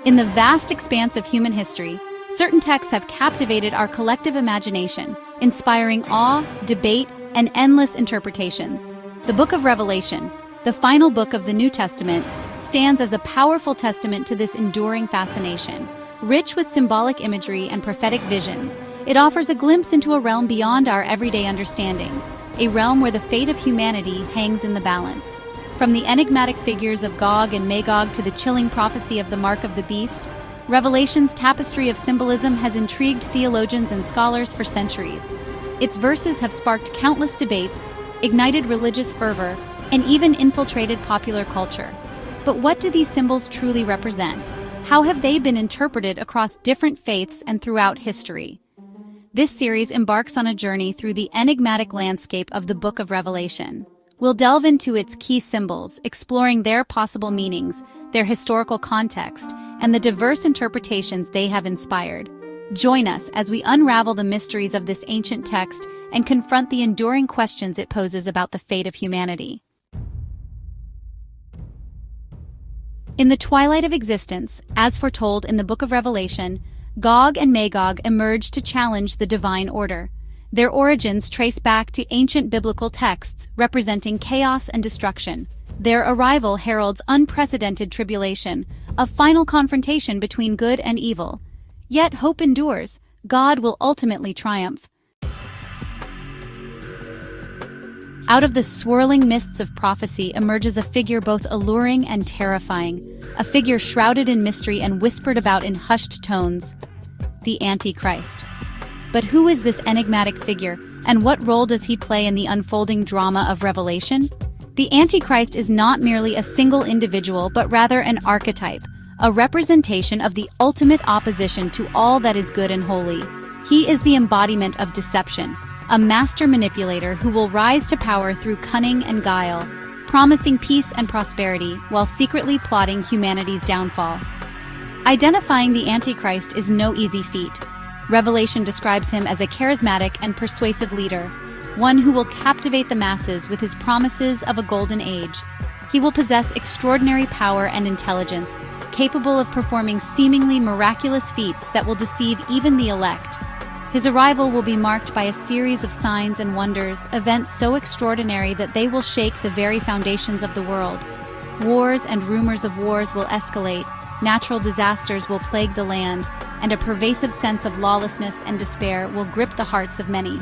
In the vast expanse of human history, certain texts have captivated our collective imagination, inspiring awe, debate, and endless interpretations. The Book of Revelation, the final book of the New Testament, stands as a powerful testament to this enduring fascination. Rich with symbolic imagery and prophetic visions, it offers a glimpse into a realm beyond our everyday understanding, a realm where the fate of humanity hangs in the balance. From the enigmatic figures of Gog and Magog to the chilling prophecy of the Mark of the Beast, Revelation's tapestry of symbolism has intrigued theologians and scholars for centuries. Its verses have sparked countless debates, ignited religious fervor, and even infiltrated popular culture. But what do these symbols truly represent? How have they been interpreted across different faiths and throughout history? This series embarks on a journey through the enigmatic landscape of the Book of Revelation. We'll delve into its key symbols, exploring their possible meanings, their historical context, and the diverse interpretations they have inspired. Join us as we unravel the mysteries of this ancient text and confront the enduring questions it poses about the fate of humanity. In the twilight of existence, as foretold in the Book of Revelation, Gog and Magog emerged to challenge the divine order. Their origins trace back to ancient biblical texts representing chaos and destruction. Their arrival heralds unprecedented tribulation, a final confrontation between good and evil. Yet hope endures. God will ultimately triumph. Out of the swirling mists of prophecy emerges a figure both alluring and terrifying, a figure shrouded in mystery and whispered about in hushed tones: the Antichrist. But who is this enigmatic figure, and what role does he play in the unfolding drama of Revelation? The Antichrist is not merely a single individual, but rather an archetype, a representation of the ultimate opposition to all that is good and holy. He is the embodiment of deception, a master manipulator who will rise to power through cunning and guile, promising peace and prosperity while secretly plotting humanity's downfall. Identifying the Antichrist is no easy feat. Revelation describes him as a charismatic and persuasive leader, one who will captivate the masses with his promises of a golden age. He will possess extraordinary power and intelligence, capable of performing seemingly miraculous feats that will deceive even the elect. His arrival will be marked by a series of signs and wonders, events so extraordinary that they will shake the very foundations of the world. Wars and rumors of wars will escalate, natural disasters will plague the land, and a pervasive sense of lawlessness and despair will grip the hearts of many.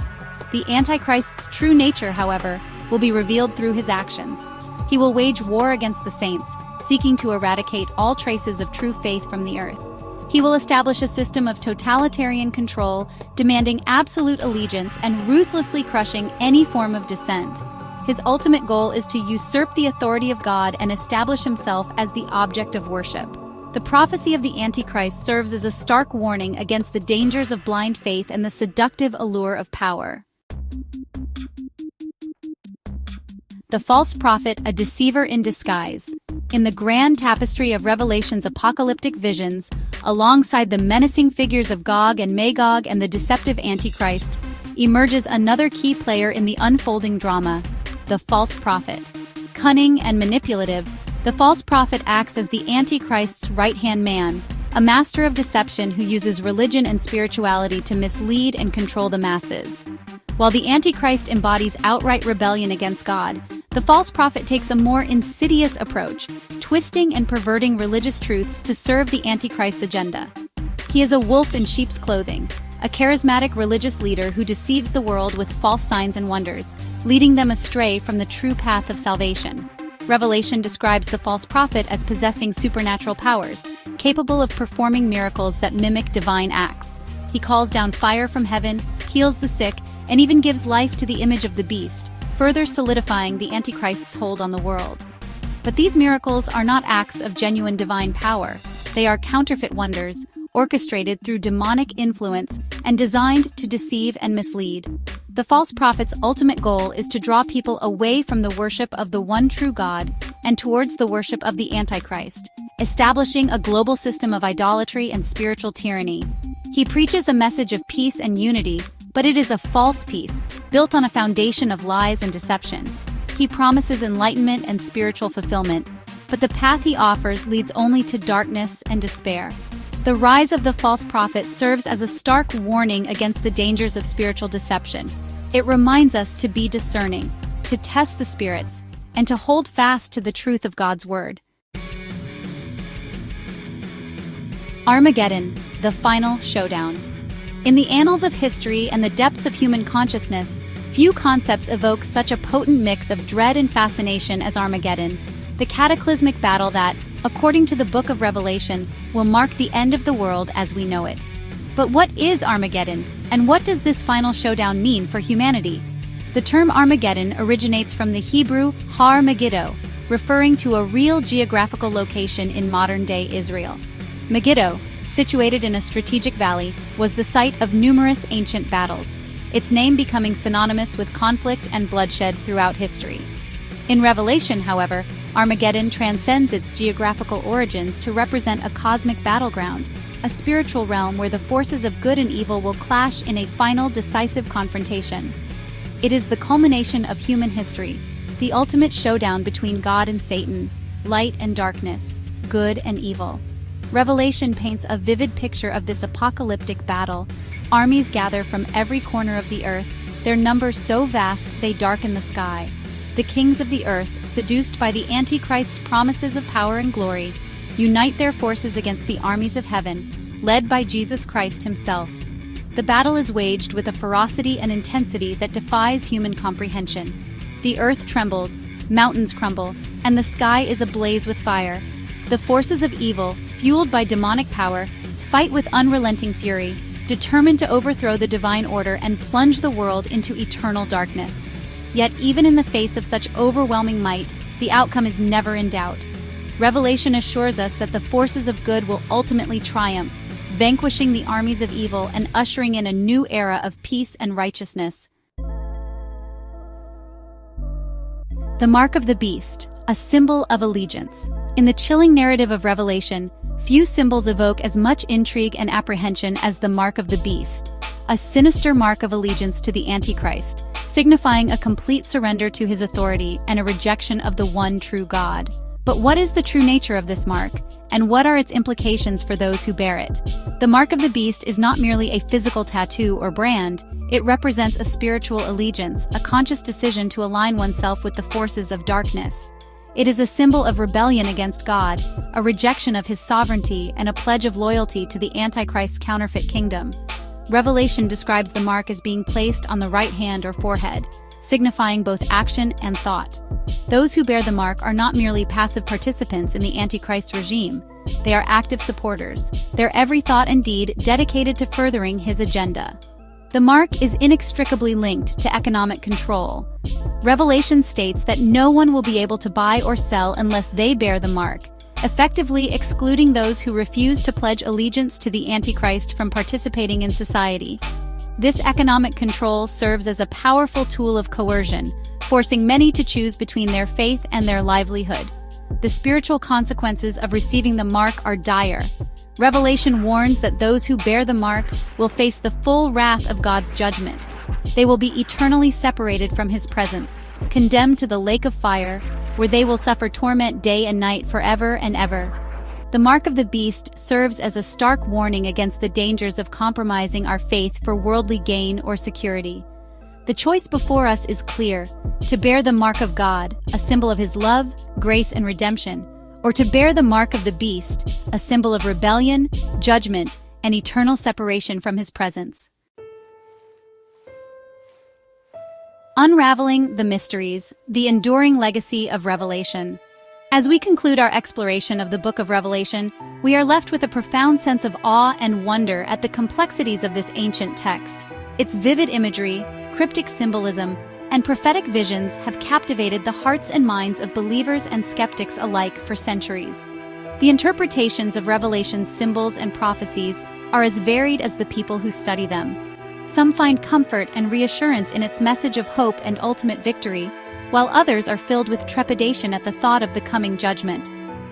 The Antichrist's true nature, however, will be revealed through his actions. He will wage war against the saints, seeking to eradicate all traces of true faith from the earth. He will establish a system of totalitarian control, demanding absolute allegiance and ruthlessly crushing any form of dissent. His ultimate goal is to usurp the authority of God and establish himself as the object of worship. The prophecy of the Antichrist serves as a stark warning against the dangers of blind faith and the seductive allure of power. The false prophet, a deceiver in disguise. In the grand tapestry of Revelation's apocalyptic visions, alongside the menacing figures of Gog and Magog and the deceptive Antichrist, emerges another key player in the unfolding drama: the false prophet. Cunning and manipulative, the false prophet acts as the Antichrist's right-hand man, a master of deception who uses religion and spirituality to mislead and control the masses. While the Antichrist embodies outright rebellion against God, the false prophet takes a more insidious approach, twisting and perverting religious truths to serve the Antichrist's agenda. He is a wolf in sheep's clothing, a charismatic religious leader who deceives the world with false signs and wonders, leading them astray from the true path of salvation. Revelation describes the false prophet as possessing supernatural powers, capable of performing miracles that mimic divine acts. He calls down fire from heaven, heals the sick, and even gives life to the image of the beast, further solidifying the Antichrist's hold on the world. But these miracles are not acts of genuine divine power. They are counterfeit wonders, orchestrated through demonic influence and designed to deceive and mislead. The false prophet's ultimate goal is to draw people away from the worship of the one true God and towards the worship of the Antichrist, establishing a global system of idolatry and spiritual tyranny. He preaches a message of peace and unity, but it is a false peace, built on a foundation of lies and deception. He promises enlightenment and spiritual fulfillment, but the path he offers leads only to darkness and despair. The rise of the false prophet serves as a stark warning against the dangers of spiritual deception. It reminds us to be discerning, to test the spirits, and to hold fast to the truth of God's word. Armageddon, the Final Showdown. In the annals of history and the depths of human consciousness, few concepts evoke such a potent mix of dread and fascination as Armageddon, the cataclysmic battle that, according to the Book of Revelation, will mark the end of the world as we know it. But what is Armageddon, and what does this final showdown mean for humanity? The term Armageddon originates from the Hebrew Har Megiddo, referring to a real geographical location in modern-day Israel. Megiddo, situated in a strategic valley, was the site of numerous ancient battles, its name becoming synonymous with conflict and bloodshed throughout history. In Revelation, however, Armageddon transcends its geographical origins to represent a cosmic battleground, a spiritual realm where the forces of good and evil will clash in a final decisive confrontation. It is the culmination of human history, the ultimate showdown between God and Satan, light and darkness, good and evil. Revelation paints a vivid picture of this apocalyptic battle. Armies gather from every corner of the earth, their numbers so vast they darken the sky. The kings of the earth, seduced by the Antichrist's promises of power and glory, unite their forces against the armies of heaven, led by Jesus Christ himself. The battle is waged with a ferocity and intensity that defies human comprehension. The earth trembles, mountains crumble, and the sky is ablaze with fire. The forces of evil, fueled by demonic power, fight with unrelenting fury, determined to overthrow the divine order and plunge the world into eternal darkness. Yet even in the face of such overwhelming might, the outcome is never in doubt. Revelation assures us that the forces of good will ultimately triumph, vanquishing the armies of evil and ushering in a new era of peace and righteousness. The Mark of the Beast, a symbol of allegiance. In the chilling narrative of Revelation, few symbols evoke as much intrigue and apprehension as the Mark of the Beast, a sinister mark of allegiance to the Antichrist, signifying a complete surrender to his authority and a rejection of the one true God. But what is the true nature of this mark, and what are its implications for those who bear it? The Mark of the Beast is not merely a physical tattoo or brand, it represents a spiritual allegiance, a conscious decision to align oneself with the forces of darkness. It is a symbol of rebellion against God, a rejection of his sovereignty, and a pledge of loyalty to the Antichrist's counterfeit kingdom. Revelation describes the mark as being placed on the right hand or forehead, signifying both action and thought. Those who bear the mark are not merely passive participants in the Antichrist regime. They are active supporters, their every thought and deed dedicated to furthering his agenda. The mark is inextricably linked to economic control. Revelation states that no one will be able to buy or sell unless they bear the mark, effectively excluding those who refuse to pledge allegiance to the Antichrist from participating in society. This economic control serves as a powerful tool of coercion, forcing many to choose between their faith and their livelihood. The spiritual consequences of receiving the mark are dire. Revelation warns that those who bear the mark will face the full wrath of God's judgment. They will be eternally separated from his presence, condemned to the lake of fire, where they will suffer torment day and night forever and ever. The Mark of the Beast serves as a stark warning against the dangers of compromising our faith for worldly gain or security. The choice before us is clear: to bear the mark of God, a symbol of his love, grace, and redemption, or to bear the mark of the beast, a symbol of rebellion, judgment, and eternal separation from his presence. Unraveling the mysteries, the enduring legacy of Revelation. As we conclude our exploration of the book of Revelation, we are left with a profound sense of awe and wonder at the complexities of this ancient text. Its vivid imagery, cryptic symbolism, and prophetic visions have captivated the hearts and minds of believers and skeptics alike for centuries. The interpretations of Revelation's symbols and prophecies are as varied as the people who study them. Some find comfort and reassurance in its message of hope and ultimate victory, while others are filled with trepidation at the thought of the coming judgment.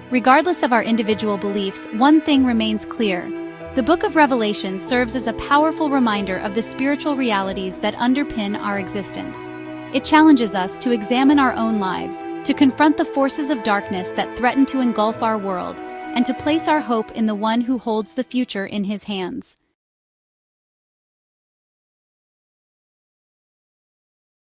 Regardless of our individual beliefs, one thing remains clear: the book of Revelation serves as a powerful reminder of the spiritual realities that underpin our existence. It challenges us to examine our own lives, to confront the forces of darkness that threaten to engulf our world, and to place our hope in the one who holds the future in his hands.